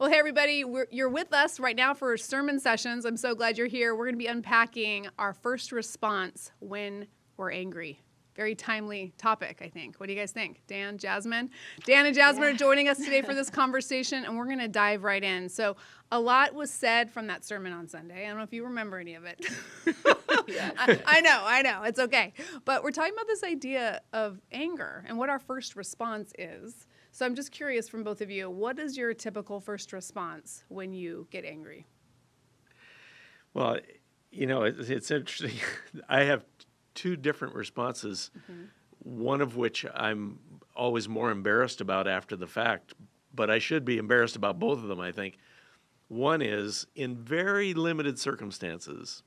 Well, hey, everybody, you're with us right now for sermon sessions. I'm so glad you're here. We're going to be unpacking our first response when we're angry. Very timely topic, I think. What do you guys think? Dan, Jasmine? Dan and Jasmine are joining us today for this conversation, and we're going to dive right in. So a lot was said from that sermon on Sunday. I don't know if you remember any of it. I know. It's okay. But we're talking about this idea of anger and what our first response is. So I'm just curious from both of you, what is your typical first response when you get angry? Well, it's interesting. I have two different responses, one of which I'm always more embarrassed about after the fact, but I should be embarrassed about both of them, I think. One is, in very limited circumstances,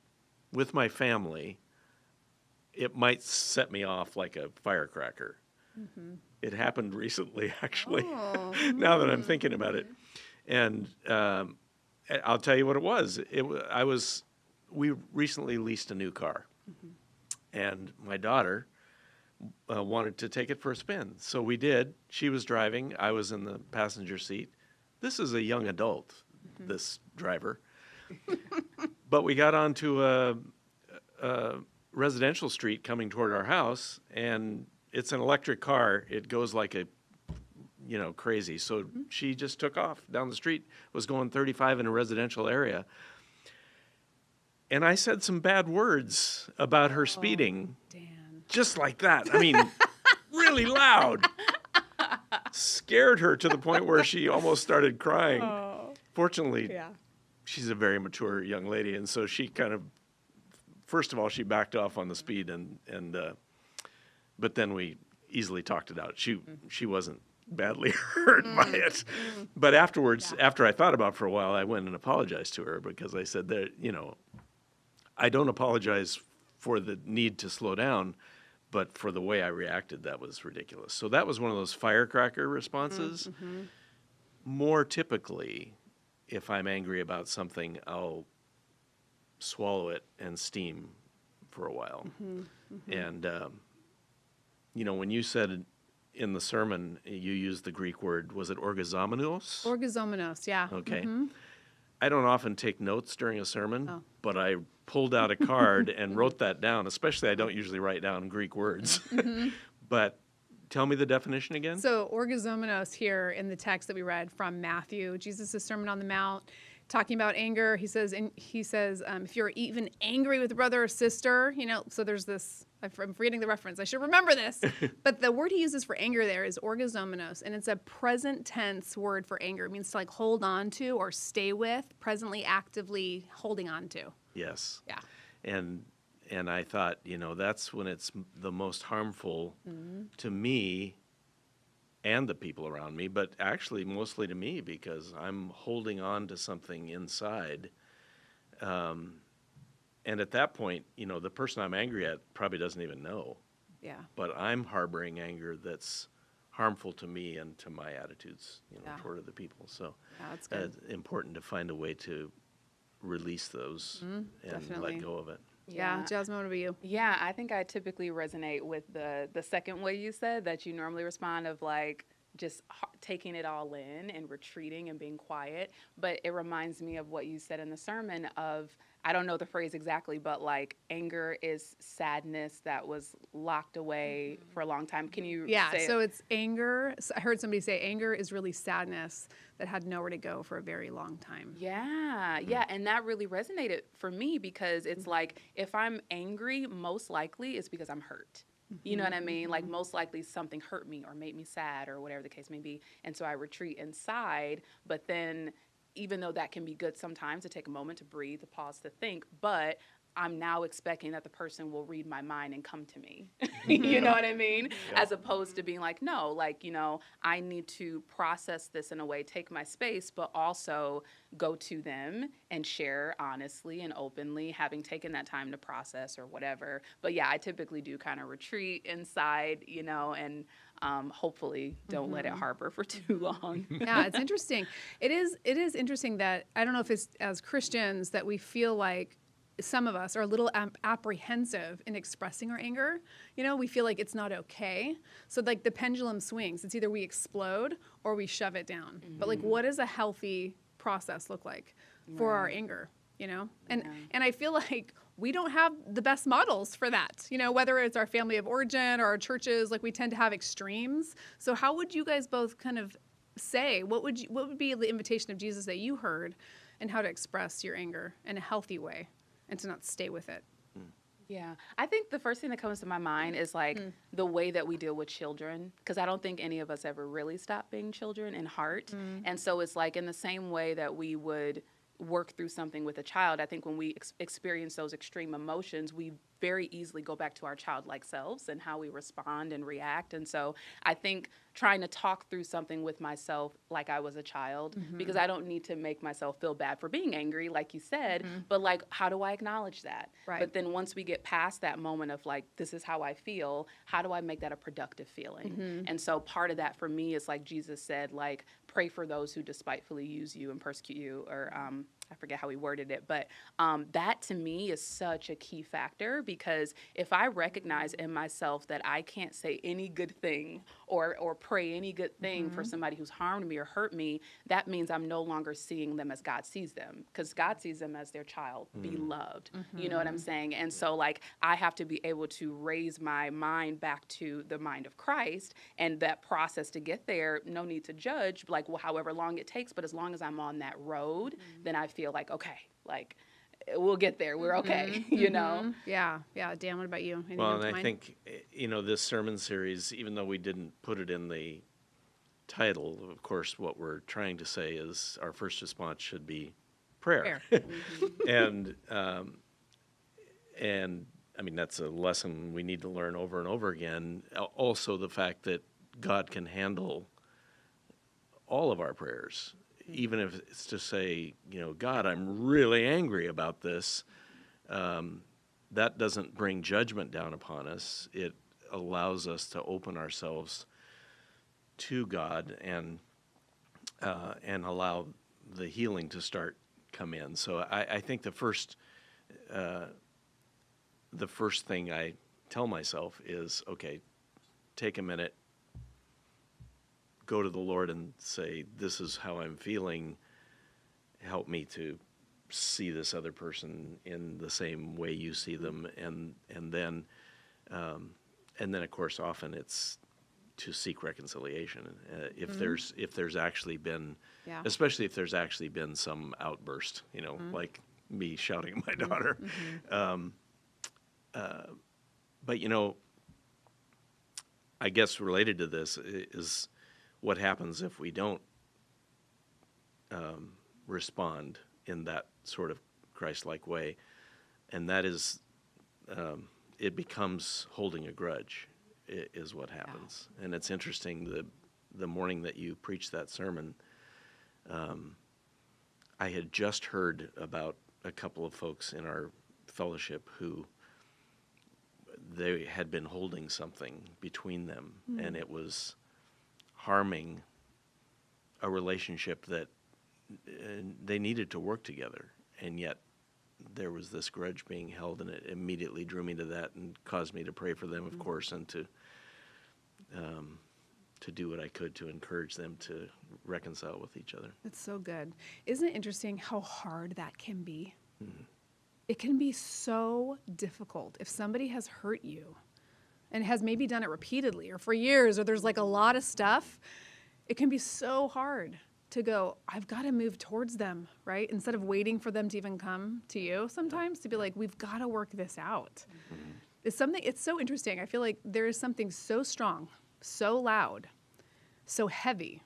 with my family, it might set me off like a firecracker. Mm-hmm. It happened recently, actually, now that I'm thinking about it. And I'll tell you what it was. We recently leased a new car. Mm-hmm. And my daughter wanted to take it for a spin. So we did. She was driving. I was in the passenger seat. This is a young adult, this driver. But we got onto a residential street coming toward our house, and it's an electric car. It goes like crazy. So she just took off down the street, was going 35 in a residential area. And I said some bad words about her speeding, Dan. Just like that. I mean, really loud. Scared her to the point where she almost started crying. Oh. Fortunately, she's a very mature young lady, and so she kind of, first of all, she backed off on the speed, but then we easily talked it out. She wasn't badly hurt by it. But afterwards, after I thought about it for a while, I went and apologized to her because I said that, I don't apologize for the need to slow down, but for the way I reacted, that was ridiculous. So that was one of those firecracker responses. Mm-hmm. More typically, if I'm angry about something, I'll swallow it and steam for a while. Mm-hmm. Mm-hmm. And, when you said in the sermon, you used the Greek word, was it orgizomenos? Orgizomenos, yeah. Okay. Mm-hmm. I don't often take notes during a sermon, but I pulled out a card and wrote that down. Especially, I don't usually write down Greek words. Mm-hmm. But tell me the definition again. So orgizomenos here in the text that we read from Matthew, Jesus' Sermon on the Mount, talking about anger. He says, if you're even angry with a brother or sister, so there's this, I'm forgetting the reference. I should remember this. But the word he uses for anger there is orgizomenos, and it's a present tense word for anger. It means to hold on to or stay with, presently actively holding on to. Yes. Yeah. And I thought, that's when it's the most harmful to me and the people around me, but actually mostly to me because I'm holding on to something inside. And at that point, the person I'm angry at probably doesn't even know. Yeah. But I'm harboring anger that's harmful to me and to my attitudes, toward other people. So that's good. It's important to find a way to release those and definitely let go of it. Yeah. Jasmine, what about you? Yeah, I think I typically resonate with the second way you said, that you normally respond of like just taking it all in and retreating and being quiet. But it reminds me of what you said in the sermon of, I don't know the phrase exactly, but like anger is sadness that was locked away for a long time. Can you say so it's anger. I heard somebody say anger is really sadness that had nowhere to go for a very long time. Yeah. And that really resonated for me because it's like if I'm angry, most likely it's because I'm hurt. You know what I mean? Like most likely something hurt me or made me sad or whatever the case may be. And so I retreat inside, but then even though that can be good sometimes to take a moment to breathe, to pause, to think, but I'm now expecting that the person will read my mind and come to me. You know what I mean? Yeah. As opposed to being like, no, like, I need to process this in a way, take my space, but also go to them and share honestly and openly, having taken that time to process or whatever. But yeah, I typically do kind of retreat inside, and hopefully don't let it harbor for too long. Yeah, it's interesting. It is interesting that, I don't know if it's as Christians that we feel like some of us are a little apprehensive in expressing our anger. We feel like it's not okay. So the pendulum swings. It's either we explode or we shove it down. Mm-hmm. But what is a healthy process look like for our Right. anger, Yeah. And I feel like we don't have the best models for that, whether it's our family of origin or our churches, like we tend to have extremes. So how would you guys both kind of say, what would be the invitation of Jesus that you heard, and how to express your anger in a healthy way and to not stay with it? Yeah, I think the first thing that comes to my mind is like the way that we deal with children, because I don't think any of us ever really stop being children in heart. And so it's like in the same way that we would work through something with a child, I think when we experience those extreme emotions, we very easily go back to our childlike selves and how we respond and react. And so I think trying to talk through something with myself like I was a child, because I don't need to make myself feel bad for being angry, like you said, but like, how do I acknowledge that? Right. But then once we get past that moment of like, this is how I feel, how do I make that a productive feeling? And so part of that for me is like Jesus said, like, pray for those who despitefully use you and persecute you, or I forget how he worded it, but that to me is such a key factor, because if I recognize in myself that I can't say any good thing or pray any good thing for somebody who's harmed me or hurt me, that means I'm no longer seeing them as God sees them, because God sees them as their child, beloved. You know what I'm saying? And so like I have to be able to raise my mind back to the mind of Christ, and that process to get there, no need to judge, like however long it takes, but as long as I'm on that road, then I feel like, okay, like we'll get there. We're okay, Yeah. Dan, what about you? Anything Well, come to and I mind? think, this sermon series, even though we didn't put it in the title, of course, what we're trying to say is our first response should be prayer. And I mean, that's a lesson we need to learn over and over again. Also, the fact that God can handle all of our prayers, even if it's to say, God, I'm really angry about this. That doesn't bring judgment down upon us. It allows us to open ourselves to God and allow the healing to come in. So I think the first thing I tell myself is, okay, take a minute, go to the Lord and say, this is how I'm feeling. Help me to see this other person in the same way you see them. And then of course, often it's to seek reconciliation. If there's actually been, especially if there's actually been some outburst, like me shouting at my daughter. But I guess related to this is what happens if we don't respond in that sort of Christ-like way, and that is it becomes holding a grudge is what happens. And it's interesting, the morning that you preached that sermon, I had just heard about a couple of folks in our fellowship who they had been holding something between them, and it was harming a relationship that they needed to work together, and yet there was this grudge being held, and it immediately drew me to that and caused me to pray for them, of course, and to do what I could to encourage them to reconcile with each other. That's so good. Isn't it interesting how hard that can be? It can be so difficult if somebody has hurt you and has maybe done it repeatedly or for years, or there's like a lot of stuff. It can be so hard to go, I've got to move towards them, right? Instead of waiting for them to even come to you sometimes, to be like, we've got to work this out. It's so interesting. I feel like there is something so strong, so loud, so heavy,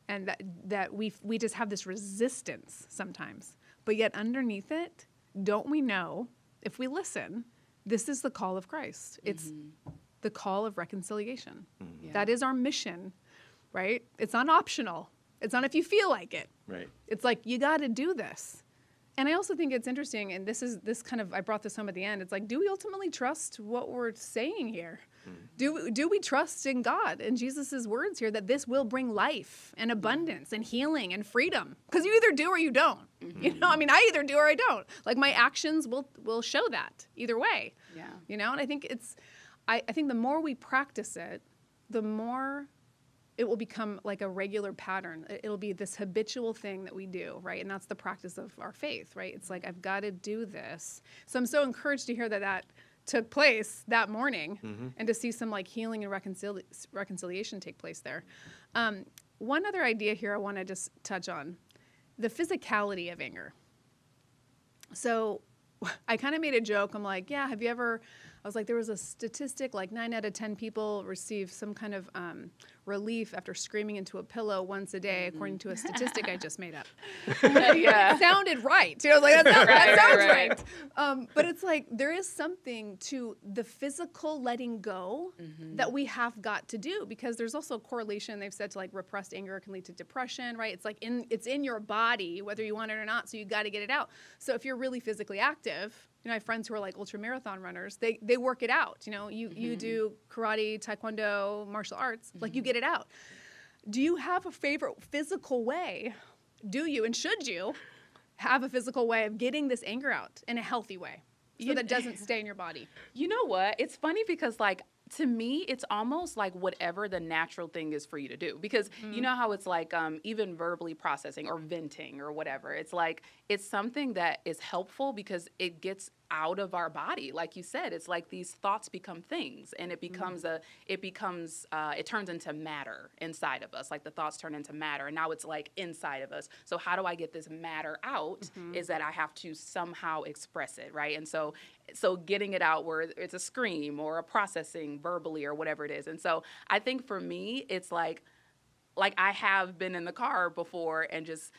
and that we just have this resistance sometimes. But yet underneath it, don't we know, if we listen, this is the call of Christ. It's the call of reconciliation. That is our mission, right? It's not optional. It's not if you feel like it. Right. It's like, you got to do this. And I also think it's interesting, and I brought this home at the end. It's like, do we ultimately trust what we're saying here? Do we trust in God and Jesus' words here that this will bring life and abundance and healing and freedom? Because you either do or you don't. I either do or I don't. Like, my actions will show that either way. And I think I think the more we practice it, the more it will become like a regular pattern. It'll be this habitual thing that we do, right? And that's the practice of our faith, right? It's like, I've got to do this. So I'm so encouraged to hear that took place that morning, and to see some like healing and reconciliation take place there. One other idea here I want to just touch on, the physicality of anger. So I kind of made a joke. I'm like, yeah, have you ever, I was like, there was a statistic, like 9 out of 10 people receive some kind of relief after screaming into a pillow once a day, according to a statistic I just made up. Yeah. It sounded right. I was like, that sounds right. right. But it's like, there is something to the physical letting go that we have got to do, because there's also a correlation, they've said, to like repressed anger can lead to depression, right? It's like it's in your body, whether you want it or not, so you got to get it out. So if you're really physically active, I have friends who are like ultra marathon runners. They work it out. You do karate, taekwondo, martial arts. Like, you get it out. Do you have a favorite physical way? Do you and should you have a physical way of getting this anger out in a healthy way, so that it doesn't stay in your body? You know what? It's funny because, like, to me, it's almost like whatever the natural thing is for you to do. Because you know how it's like even verbally processing or venting or whatever. It's like, it's something that is helpful because it gets out of our body. Like you said, it's like these thoughts become things, and it becomes it turns into matter inside of us. Like the thoughts turn into matter, and now it's like inside of us. So how do I get this matter out? Is that I have to somehow express it, right? And so getting it out, where it's a scream or a processing verbally or whatever it is. And so I think for me, it's like I have been in the car before and just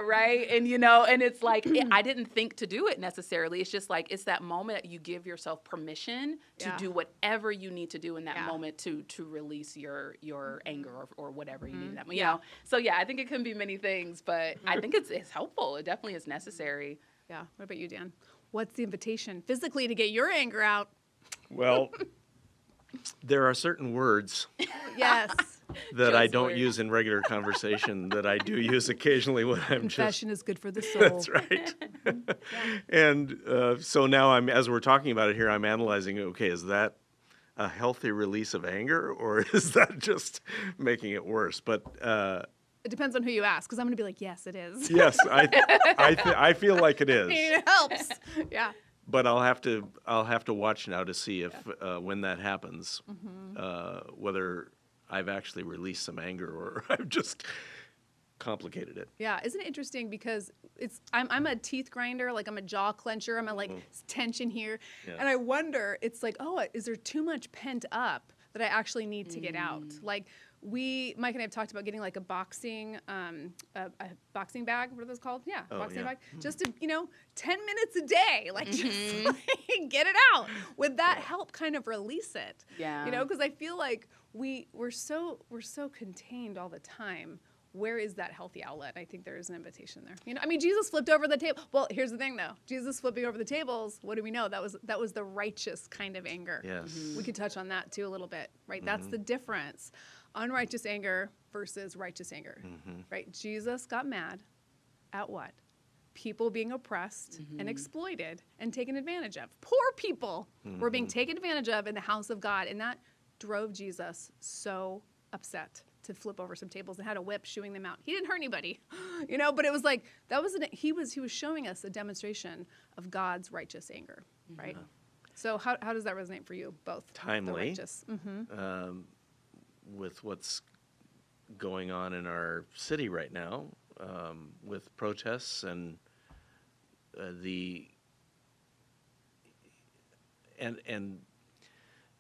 right? And, and it's like, I didn't think to do it necessarily. It's just like, it's that moment that you give yourself permission to do whatever you need to do in that moment to release your anger or whatever you need. That, So I think it can be many things, but I think it's helpful. It definitely is necessary. Yeah. What about you, Dan? What's the invitation physically to get your anger out? Well, there are certain words Yes. that I don't use in regular conversation that I do use occasionally when I'm Confession is good for the soul. That's right. And so now as we're talking about it here, I'm analyzing, okay, is that a healthy release of anger, or is that just making it worse? But it depends on who you ask, because I'm going to be like, yes, it is. yes, I feel like it is. It helps. Yeah. But I'll have to watch now to see if when that happens, whether I've actually released some anger or I've just complicated it. Yeah, isn't it interesting, because I'm a teeth grinder, like I'm a jaw clencher, I'm a like tension here, and I wonder, it's like, oh, is there too much pent up that I actually need to get out? Like, Mike and I have talked about getting like a boxing bag. What are those called? Yeah, boxing bag. Just to 10 minutes a day, like just like, get it out. Would that help kind of release it? Yeah. Because I feel like we're so contained all the time. Where is that healthy outlet? I think there is an invitation there. Jesus flipped over the table. Well, here's the thing, though. Jesus flipping over the tables, what do we know? That was the righteous kind of anger. Yes. We could touch on that, too, a little bit, right? That's the difference. Unrighteous anger versus righteous anger, right? Jesus got mad at what? People being oppressed and exploited and taken advantage of. Poor people were being taken advantage of in the house of God, and that drove Jesus so upset to flip over some tables and had a whip shooing them out. He didn't hurt anybody, but it was like, he was showing us a demonstration of God's righteous anger, right? So how does that resonate for you both? Timely. Righteous. With what's going on in our city right now, with protests and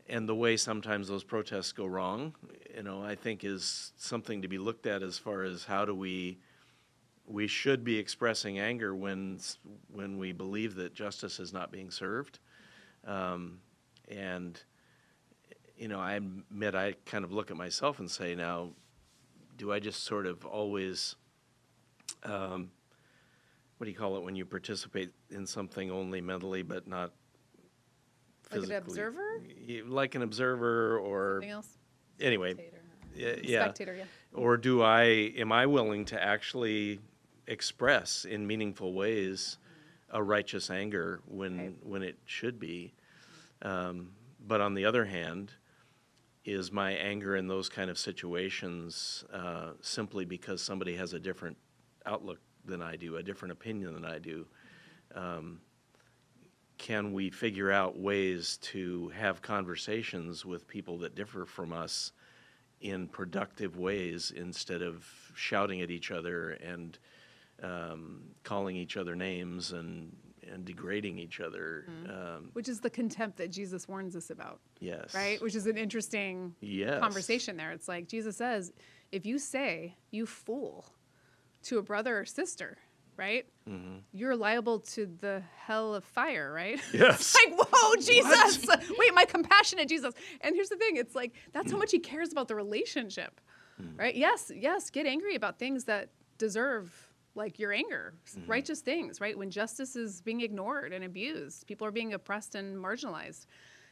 and the way sometimes those protests go wrong, I think is something to be looked at as far as how do we should be expressing anger when we believe that justice is not being served. And I admit I kind of look at myself and say, now, do I just sort of always, what do you call it when you participate in something only mentally but not physically? Like an observer? Like an observer or something else? Anyway. Spectator, yeah. Or am I willing to actually express in meaningful ways a righteous anger when it should be? But on the other hand, is my anger in those kind of situations simply because somebody has a different outlook than I do, a different opinion than I do? Can we figure out ways to have conversations with people that differ from us in productive ways instead of shouting at each other and calling each other names and degrading each other? Which is the contempt that Jesus warns us about. Yes. Right? Which is an interesting conversation there. It's like Jesus says, if you say, you fool, to a brother or sister, right? You're liable to the hell of fire, right? Yes. It's like, whoa, Jesus. Wait, my compassionate Jesus. And here's the thing. It's like, that's how much he cares about the relationship, right? Yes, get angry about things that deserve like your anger, righteous things, right? When justice is being ignored and abused, people are being oppressed and marginalized.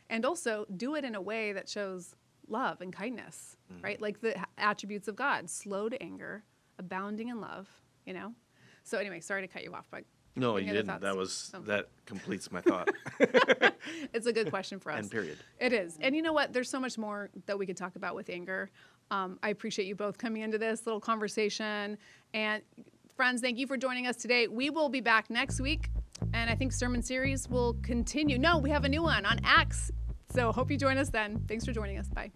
And also do it in a way that shows love and kindness, right? Like the attributes of God, slow to anger, abounding in love, you know? So anyway, sorry to cut you off, but No, any you other didn't. thoughts? That completes my thought. It's a good question for us. And period. It is. And you know what? There's so much more that we could talk about with anger. I appreciate you both coming into this little conversation. And friends, thank you for joining us today. We will be back next week, and I think sermon series will continue. No, we have a new one on Acts. So hope you join us then. Thanks for joining us. Bye.